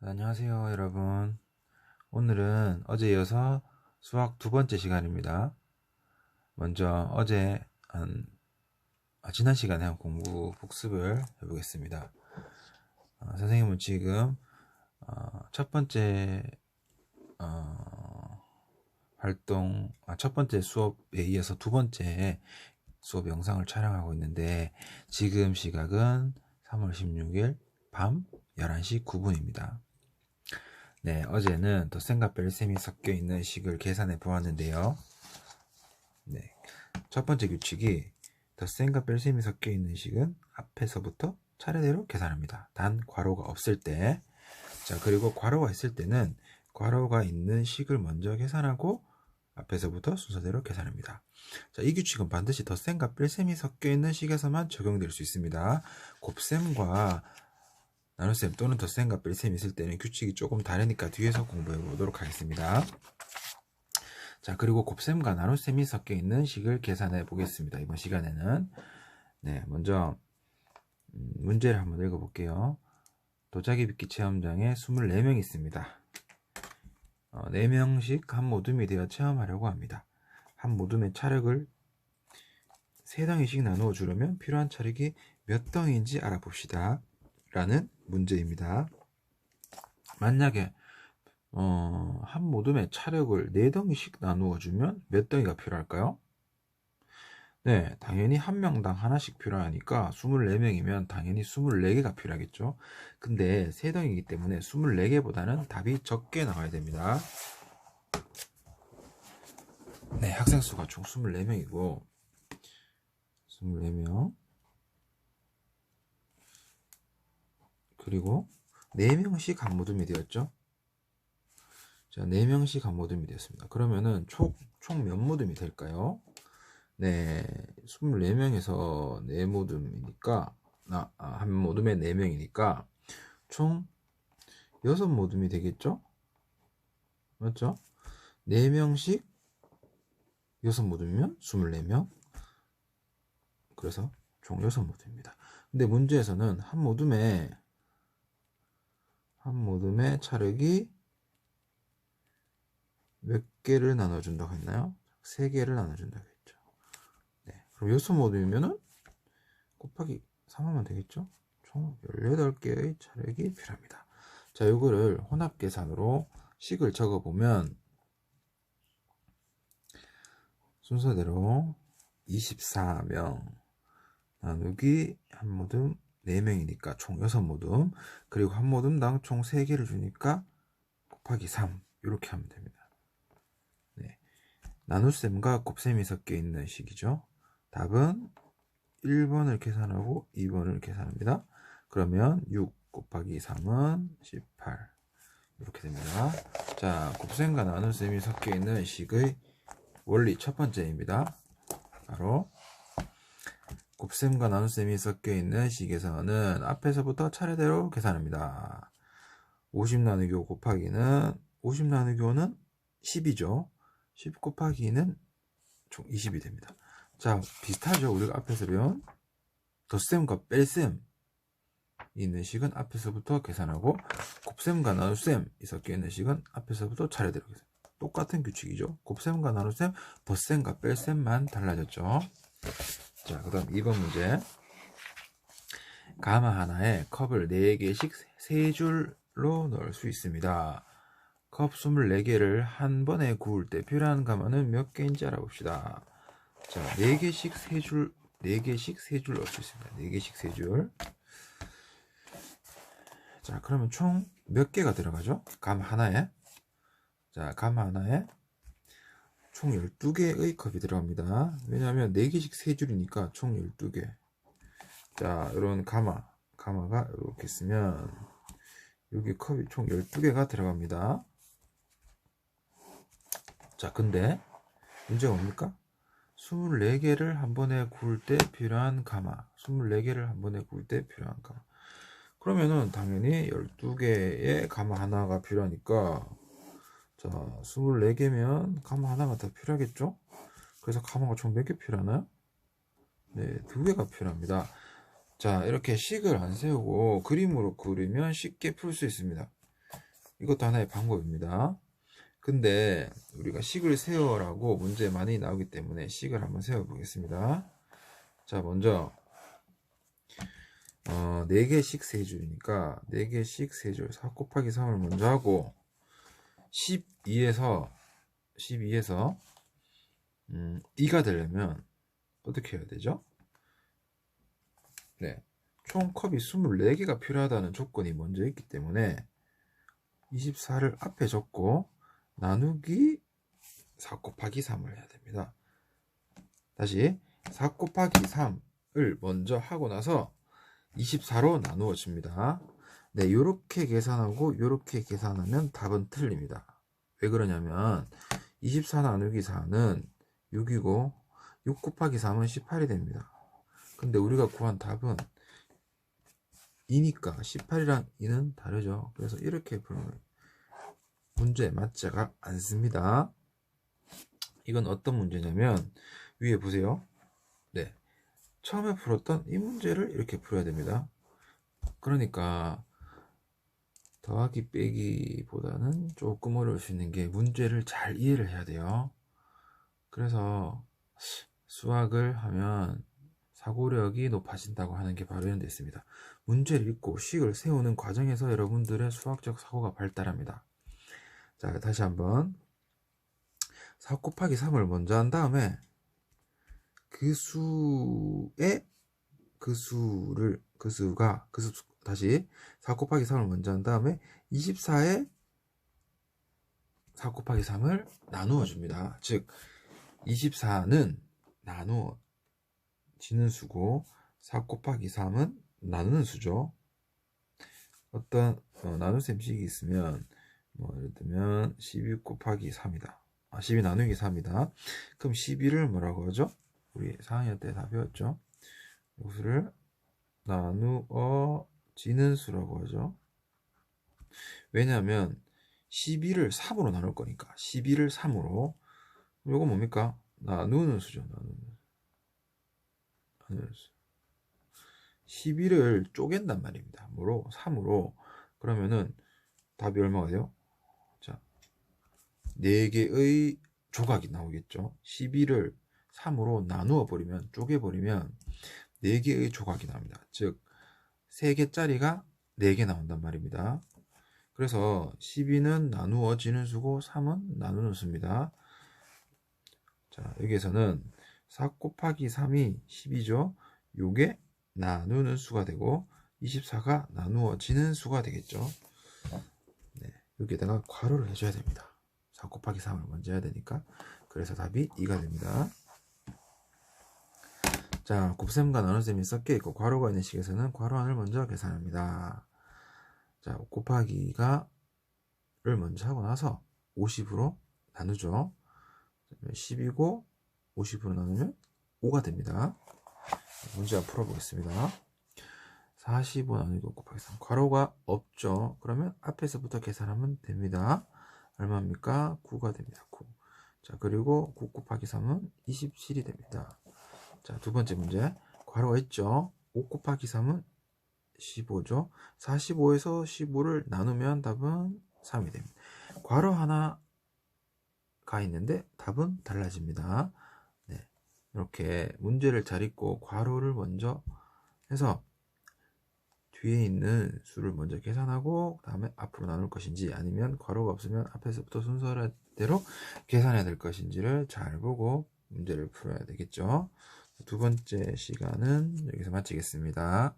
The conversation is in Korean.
안녕하세요, 여러분. 오늘은 어제 이어서 수학 두 번째 시간입니다. 먼저 지난 시간에 한 공부 복습을 해보겠습니다. 선생님은 지금 첫 번째 첫 번째 수업에 이어서 두 번째 수업 영상을 촬영하고 있는데, 지금 시각은 3월 16일 밤 11시 9분입니다. 네, 어제는 덧셈과 뺄셈이 섞여 있는 식을 계산해 보았는데요. 네, 첫 번째 규칙이 덧셈과 뺄셈이 섞여 있는 식은 앞에서부터 차례대로 계산합니다. 단 괄호가 없을 때. 자, 그리고 괄호가 있을 때는 괄호가 있는 식을 먼저 계산하고 앞에서부터 순서대로 계산합니다. 자, 이 규칙은 반드시 덧셈과 뺄셈이 섞여 있는 식에서만 적용될 수 있습니다. 곱셈과 나눗셈 또는 덧셈과 뺄셈이 있을 때는 규칙이 조금 다르니까 뒤에서 공부해 보도록 하겠습니다. 자, 그리고 곱셈과 나눗셈이 섞여 있는 식을 계산해 보겠습니다. 이번 시간에는. 네, 먼저 문제를 한번 읽어 볼게요. 도자기 빚기 체험장에 24명 있습니다. 4명씩 한 모둠이 되어 체험하려고 합니다. 한 모둠의 차력을 3덩이씩 나누어 주려면 필요한 차력이 몇 덩이인지 알아봅시다. 라는 문제입니다. 만약에 한 모둠의 차력을 4덩이씩 나누어 주면 몇 덩이가 필요할까요? 네, 당연히 한 명당 하나씩 필요하니까 24명이면 당연히 24개가 필요하겠죠. 근데 3덩이기 때문에 24개보다는 답이 적게 나와야 됩니다. 네, 학생 수가 총 24명이고 24명 그리고 4명씩 한 모둠이 되었죠. 자, 4명씩 한 모둠이 되었습니다. 그러면은 총 몇 모둠이 될까요? 네, 24명에서 4모둠이니까 한 모둠에 4명이니까 총 6모둠이 되겠죠? 맞죠? 4명씩 6모둠이면 24명. 그래서 총 6모둠입니다. 근데 문제에서는 한 모둠에 차력이 몇 개를 나눠준다고 했나요? 3개를 나눠준다고 했죠. 네, 그럼 6모둠이면은 곱하기 3하면 되겠죠? 총 18개의 차력이 필요합니다. 자, 이거를 혼합계산으로 식을 적어보면 순서대로 24명 나누기 한 모둠 4명이니까 총 6모둠, 그리고 한 모둠당 총 3개를 주니까 곱하기 3 이렇게 하면 됩니다. 네, 나눗셈과 곱셈이 섞여 있는 식이죠. 답은 1번을 계산하고 2번을 계산합니다. 그러면 6 곱하기 3은 18 이렇게 됩니다. 자, 곱셈과 나눗셈이 섞여 있는 식의 원리 첫 번째입니다. 바로 곱셈과 나눗셈이 섞여 있는 식에서는 앞에서부터 차례대로 계산합니다. 50 나누기 5 곱하기는 50 나누기 5는 10이죠. 10 곱하기 2는 총 20이 됩니다. 자, 비슷하죠. 우리가 앞에서 배운 덧셈과 뺄셈 있는 식은 앞에서부터 계산하고, 곱셈과 나눗셈이 섞여 있는 식은 앞에서부터 차례대로 계산. 똑같은 규칙이죠. 곱셈과 나눗셈, 덧셈과 뺄셈만 달라졌죠. 자, 그 다음 2번 문제. 가마 하나에 컵을 4개씩 3줄로 넣을 수 있습니다. 컵 24개를 한 번에 구울 때 필요한 가마는 몇 개인지 알아봅시다. 자, 4개씩 3줄 넣을 수 있습니다. 4개씩 3줄. 자, 그러면 총 몇 개가 들어가죠? 가마 하나에. 자, 가마 하나에 총 12개의 컵이 들어갑니다. 왜냐하면 4개씩 3줄이니까 총 12개. 자, 이런 가마가 이렇게 쓰면 여기 컵이 총 12개가 들어갑니다. 자, 근데 문제가 뭡니까? 24개를 한 번에 구울 때 필요한 가마. 24개를 한 번에 구울 때 필요한 가마. 그러면은 당연히 12개의 가마 하나가 필요하니까, 자, 24개면 가마 하나가 더 필요하겠죠? 그래서 가마가 총 몇 개 필요하나요? 네, 2개가 필요합니다. 자, 이렇게 식을 안 세우고 그림으로 그리면 쉽게 풀 수 있습니다. 이것도 하나의 방법입니다. 근데 우리가 식을 세어라고 문제 많이 나오기 때문에 식을 한번 세워 보겠습니다. 자, 먼저 4개씩 세줄이니까 4개씩 세줄 4 곱하기 3을 먼저 하고 12에서 2가 되려면 어떻게 해야 되죠? 네, 총 컵이 24개가 필요하다는 조건이 먼저 있기 때문에 24를 앞에 적고 나누기 4 곱하기 3을 해야 됩니다. 다시 4 곱하기 3을 먼저 하고 나서 24로 나누어 줍니다. 네, 요렇게 계산하고 요렇게 계산하면 답은 틀립니다. 왜 그러냐면 24 나누기 4는 6이고 6 곱하기 3은 18이 됩니다. 근데 우리가 구한 답은 2니까 18이랑 2는 다르죠. 그래서 이렇게 풀면 문제에 맞지가 않습니다. 이건 어떤 문제냐면 위에 보세요. 네, 처음에 풀었던 이 문제를 이렇게 풀어야 됩니다. 그러니까 더하기 빼기보다는 조금 어려울 수 있는 게 문제를 잘 이해를 해야 돼요. 그래서 수학을 하면 사고력이 높아진다고 하는 게 바로 이런 데 있습니다. 문제를 읽고 식을 세우는 과정에서 여러분들의 수학적 사고가 발달합니다. 자, 다시 한번 4 곱하기 3을 먼저 한 다음에 다시 4 곱하기 3을 먼저 한 다음에 24에 4 곱하기 3을 나누어 줍니다. 즉 24는 나누어지는 수고 4 곱하기 3은 나누는 수죠. 어떤 나눗셈식이 있으면 예를 들면 12 곱하기 3이다. 12 나누기 3이다. 그럼 12를 뭐라고 하죠? 우리 4학년 때 다 배웠죠? 이것을 나누어지는 수라고 하죠. 왜냐하면 12를 3으로 나눌 거니까 12를 3으로 이거 뭡니까? 나누는 수죠. 나누는 수. 12를 쪼갠단 말입니다. 뭐로? 3으로. 그러면은 답이 얼마가 돼요? 자, 4개의 조각이 나오겠죠. 12를 3으로 나누어 버리면, 쪼개버리면 4개의 조각이 나옵니다. 즉 3개짜리가 4개 나온단 말입니다. 그래서 12는 나누어지는 수고 3은 나누는 수입니다. 자, 여기에서는 4 곱하기 3이 10이죠. 요게 나누는 수가 되고 24가 나누어지는 수가 되겠죠. 네, 여기에다가 괄호를 해줘야 됩니다. 4 곱하기 3을 먼저 해야 되니까. 그래서 답이 2가 됩니다. 자, 곱셈과 나눗셈이 섞여 있고 괄호가 있는 식에서는 괄호 안을 먼저 계산합니다. 자, 곱하기가 를 먼저 하고 나서 50으로 나누죠. 10이고 50으로 나누면 5가 됩니다. 문제 한번 풀어보겠습니다. 45 나누기 5 곱하기 3 괄호가 없죠. 그러면 앞에서부터 계산하면 됩니다. 얼마입니까? 9가 됩니다. 9. 자, 그리고 9 곱하기 3은 27이 됩니다. 자, 두 번째 문제. 괄호가 있죠. 5 곱하기 3은 15죠. 45에서 15를 나누면 답은 3이 됩니다. 괄호 하나가 있는데 답은 달라집니다. 네, 이렇게 문제를 잘 읽고 괄호를 먼저 해서 뒤에 있는 수를 먼저 계산하고 다음에 앞으로 나눌 것인지 아니면 괄호가 없으면 앞에서부터 순서대로 계산해야 될 것인지를 잘 보고 문제를 풀어야 되겠죠. 두 번째 시간은 여기서 마치겠습니다.